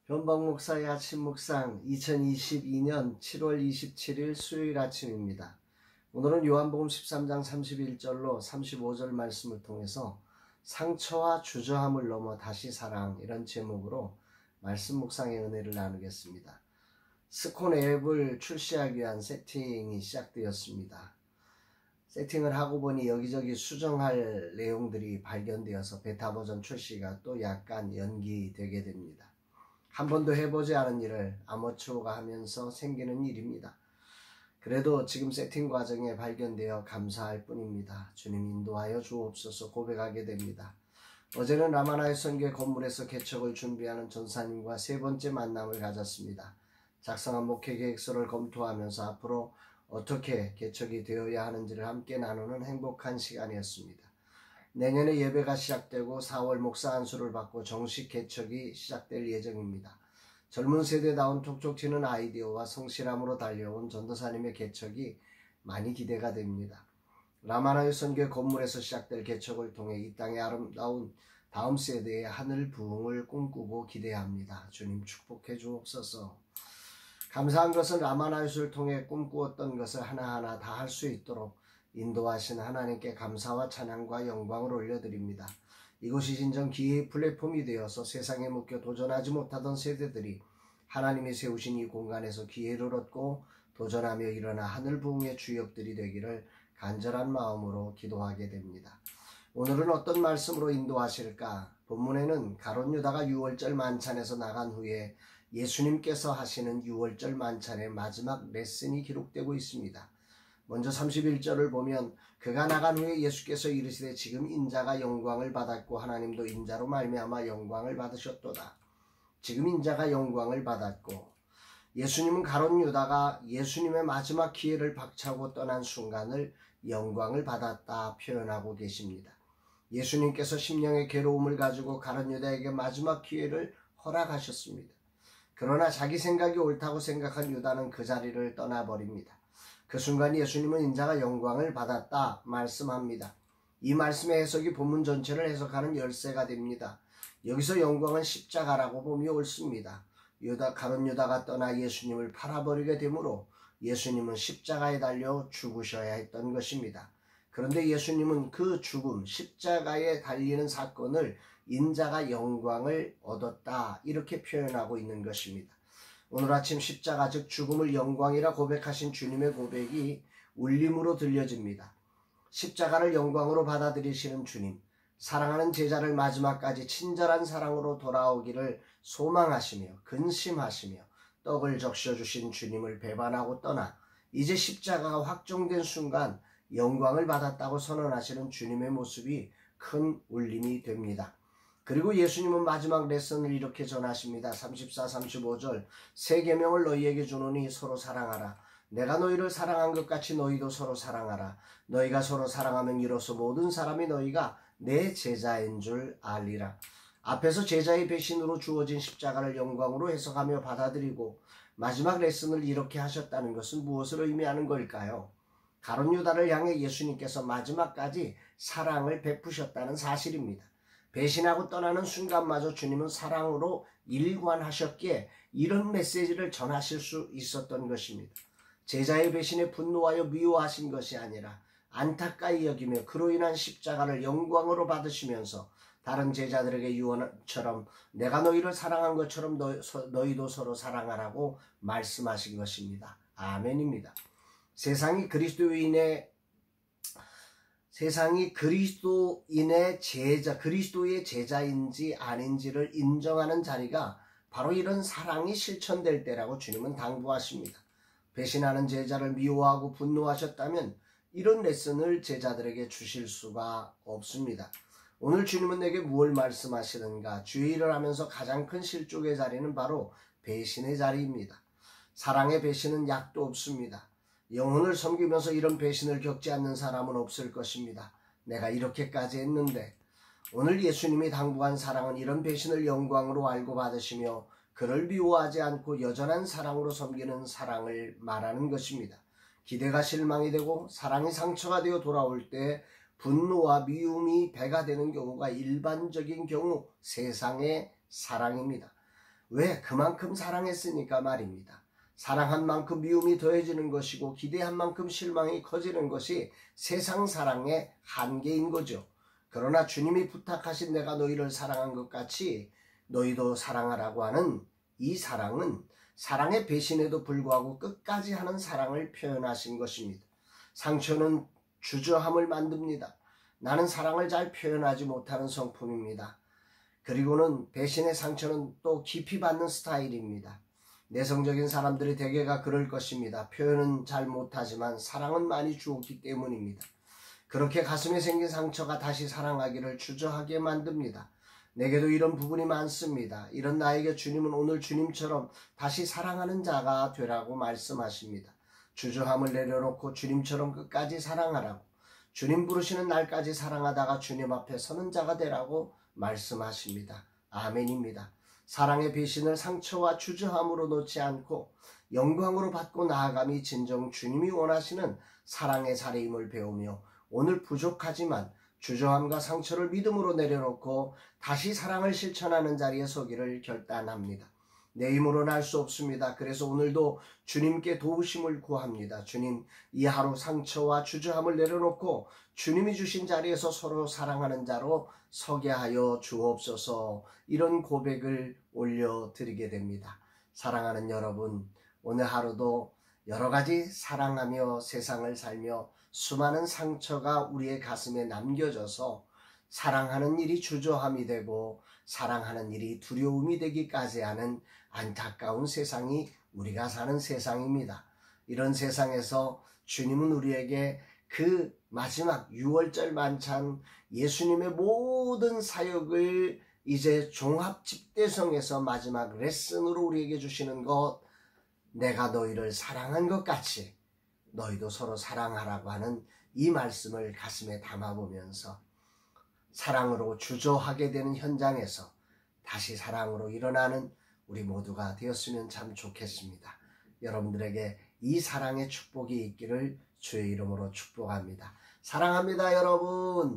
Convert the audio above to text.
변박 목사의 아침 묵상 2022년 7월 27일 수요일 아침입니다. 오늘은 요한복음 13장 31절로 35절 말씀을 통해서 상처와 주저함을 넘어 다시 사랑, 이런 제목으로 말씀 묵상의 은혜를 나누겠습니다. 스콘 앱을 출시하기 위한 세팅이 시작되었습니다. 세팅을 하고 보니 여기저기 수정할 내용들이 발견되어서 베타 버전 출시가 또 약간 연기되게 됩니다. 한 번도 해보지 않은 일을 아마추어가 하면서 생기는 일입니다. 그래도 지금 세팅 과정에 발견되어 감사할 뿐입니다. 주님 인도하여 주옵소서 고백하게 됩니다. 어제는 라마나의 선교회 건물에서 개척을 준비하는 전사님과 세 번째 만남을 가졌습니다. 작성한 목회 계획서를 검토하면서 앞으로 어떻게 개척이 되어야 하는지를 함께 나누는 행복한 시간이었습니다. 내년에 예배가 시작되고 4월 목사 안수를 받고 정식 개척이 시작될 예정입니다. 젊은 세대다운 톡톡 튀는 아이디어와 성실함으로 달려온 전도사님의 개척이 많이 기대가 됩니다. 라마나의 선교회 건물에서 시작될 개척을 통해 이 땅의 아름다운 다음 세대의 하늘 부흥을 꿈꾸고 기대합니다. 주님 축복해 주옵소서. 감사한 것은 라마나유스를 통해 꿈꾸었던 것을 하나하나 다 할 수 있도록 인도하신 하나님께 감사와 찬양과 영광을 올려드립니다. 이곳이 진정 기회의 플랫폼이 되어서 세상에 묶여 도전하지 못하던 세대들이 하나님이 세우신 이 공간에서 기회를 얻고 도전하며 일어나 하늘 부흥의 주역들이 되기를 간절한 마음으로 기도하게 됩니다. 오늘은 어떤 말씀으로 인도하실까? 본문에는 가룟 유다가 유월절 만찬에서 나간 후에 예수님께서 하시는 유월절 만찬의 마지막 레슨이 기록되고 있습니다. 먼저 31절을 보면 그가 나간 후에 예수께서 이르시되 지금 인자가 영광을 받았고 하나님도 인자로 말미암아 영광을 받으셨도다. 지금 인자가 영광을 받았고, 예수님은 가룟 유다가 예수님의 마지막 기회를 박차고 떠난 순간을 영광을 받았다 표현하고 계십니다. 예수님께서 심령의 괴로움을 가지고 가룟 유다에게 마지막 기회를 허락하셨습니다. 그러나 자기 생각이 옳다고 생각한 유다는 그 자리를 떠나버립니다. 그 순간 예수님은 인자가 영광을 받았다 말씀합니다. 이 말씀의 해석이 본문 전체를 해석하는 열쇠가 됩니다. 여기서 영광은 십자가라고 보면 옳습니다. 가룟 유다가 떠나 예수님을 팔아버리게 되므로 예수님은 십자가에 달려 죽으셔야 했던 것입니다. 그런데 예수님은 그 죽음, 십자가에 달리는 사건을 인자가 영광을 얻었다, 이렇게 표현하고 있는 것입니다. 오늘 아침 십자가 즉 죽음을 영광이라 고백하신 주님의 고백이 울림으로 들려집니다. 십자가를 영광으로 받아들이시는 주님, 사랑하는 제자를 마지막까지 친절한 사랑으로 돌아오기를 소망하시며 근심하시며 떡을 적셔주신 주님을 배반하고 떠나 이제 십자가가 확정된 순간 영광을 받았다고 선언하시는 주님의 모습이 큰 울림이 됩니다. 그리고 예수님은 마지막 레슨을 이렇게 전하십니다. 34, 35절 새 계명을 너희에게 주노니 서로 사랑하라. 내가 너희를 사랑한 것 같이 너희도 서로 사랑하라. 너희가 서로 사랑하면 이로써 모든 사람이 너희가 내 제자인 줄 알리라. 앞에서 제자의 배신으로 주어진 십자가를 영광으로 해석하며 받아들이고 마지막 레슨을 이렇게 하셨다는 것은 무엇을 의미하는 걸까요? 가룟 유다를 향해 예수님께서 마지막까지 사랑을 베푸셨다는 사실입니다. 배신하고 떠나는 순간마저 주님은 사랑으로 일관하셨기에 이런 메시지를 전하실 수 있었던 것입니다. 제자의 배신에 분노하여 미워하신 것이 아니라 안타까이 여기며 그로 인한 십자가를 영광으로 받으시면서 다른 제자들에게 유언처럼 내가 너희를 사랑한 것처럼 너희도 서로 사랑하라고 말씀하신 것입니다. 아멘입니다. 세상이 그리스도의 제자인지 아닌지를 인정하는 자리가 바로 이런 사랑이 실천될 때라고 주님은 당부하십니다. 배신하는 제자를 미워하고 분노하셨다면 이런 레슨을 제자들에게 주실 수가 없습니다. 오늘 주님은 내게 무엇을 말씀하시는가? 주의 일을 하면서 가장 큰 실족의 자리는 바로 배신의 자리입니다. 사랑의 배신은 약도 없습니다. 영혼을 섬기면서 이런 배신을 겪지 않는 사람은 없을 것입니다. 내가 이렇게까지 했는데. 오늘 예수님이 당부한 사랑은 이런 배신을 영광으로 알고 받으시며 그를 미워하지 않고 여전한 사랑으로 섬기는 사랑을 말하는 것입니다. 기대가 실망이 되고 사랑이 상처가 되어 돌아올 때 분노와 미움이 배가 되는 경우가 일반적인 경우 세상의 사랑입니다. 왜? 그만큼 사랑했으니까 말입니다. 사랑한 만큼 미움이 더해지는 것이고 기대한 만큼 실망이 커지는 것이 세상 사랑의 한계인 거죠. 그러나 주님이 부탁하신 내가 너희를 사랑한 것 같이 너희도 사랑하라고 하는 이 사랑은 사랑의 배신에도 불구하고 끝까지 하는 사랑을 표현하신 것입니다. 상처는 주저함을 만듭니다. 나는 사랑을 잘 표현하지 못하는 성품입니다. 그리고는 배신의 상처는 또 깊이 받는 스타일입니다. 내성적인 사람들이 대개가 그럴 것입니다. 표현은 잘 못하지만 사랑은 많이 주었기 때문입니다. 그렇게 가슴에 생긴 상처가 다시 사랑하기를 주저하게 만듭니다. 내게도 이런 부분이 많습니다. 이런 나에게 주님은 오늘 주님처럼 다시 사랑하는 자가 되라고 말씀하십니다. 주저함을 내려놓고 주님처럼 끝까지 사랑하라고, 주님 부르시는 날까지 사랑하다가 주님 앞에 서는 자가 되라고 말씀하십니다. 아멘입니다. 사랑의 배신을 상처와 주저함으로 놓지 않고 영광으로 받고 나아감이 진정 주님이 원하시는 사랑의 자리임을 배우며 오늘 부족하지만 주저함과 상처를 믿음으로 내려놓고 다시 사랑을 실천하는 자리에 서기를 결단합니다. 내 힘으로는 할 수 없습니다. 그래서 오늘도 주님께 도우심을 구합니다. 주님, 이 하루 상처와 주저함을 내려놓고 주님이 주신 자리에서 서로 사랑하는 자로 서게 하여 주옵소서. 이런 고백을 올려드리게 됩니다. 사랑하는 여러분, 오늘 하루도 여러 가지 사랑하며 세상을 살며 수많은 상처가 우리의 가슴에 남겨져서 사랑하는 일이 주저함이 되고 사랑하는 일이 두려움이 되기까지 하는 안타까운 세상이 우리가 사는 세상입니다. 이런 세상에서 주님은 우리에게 그 마지막 6월절 만찬 예수님의 모든 사역을 이제 종합 집대성에서 마지막 레슨으로 우리에게 주시는 것, 내가 너희를 사랑한 것 같이 너희도 서로 사랑하라고 하는 이 말씀을 가슴에 담아보면서 사랑으로 주저하게 되는 현장에서 다시 사랑으로 일어나는 우리 모두가 되었으면 참 좋겠습니다. 여러분들에게 이 사랑의 축복이 있기를 주의 이름으로 축복합니다. 사랑합니다, 여러분.